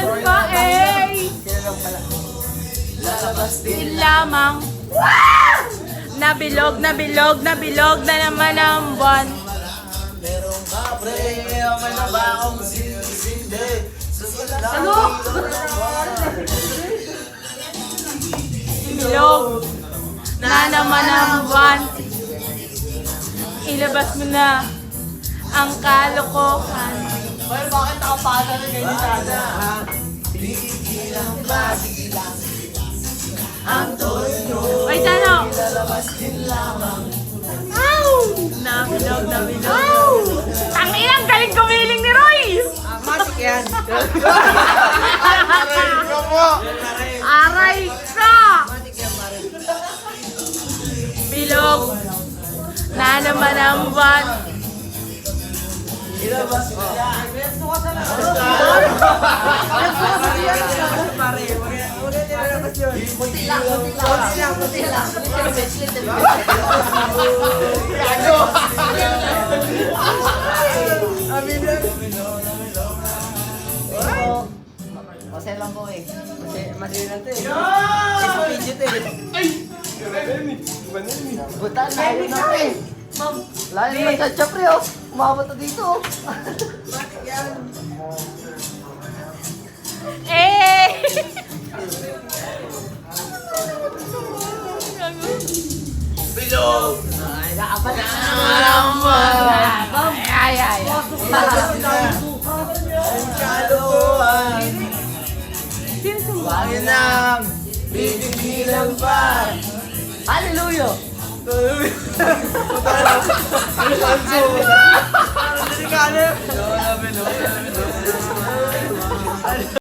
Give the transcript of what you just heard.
Yan ka eh! Lalabas Din lamang. Nabilog na naman ang buwan. Merong kapre, may ba akong sindi. Ano? Bilog na naman ang buwan. Ilabas mo na ang kalokohan. Well, bakit nakapasa na ganyan sana? Pigilan ba? Ang toyo. Ay, Tano! Lalabas din lamang. Nabilog. Tanginang galing gumiling ni Roy! Matik yan. Aray ka! Bilog na naman ang buwan. Ilabas mo yan. Puti lang. Masaya lang po eh. Masaya lang to eh. Isang video to eh. Buta, layo na to eh. Layo na siya pre oh. Umabot na dito oh. Eh! Bilog! Ay, nakapat na Ay. ang kalukuhan. Bakit nang pipigilan pa? Hallelujah! Hallelujah!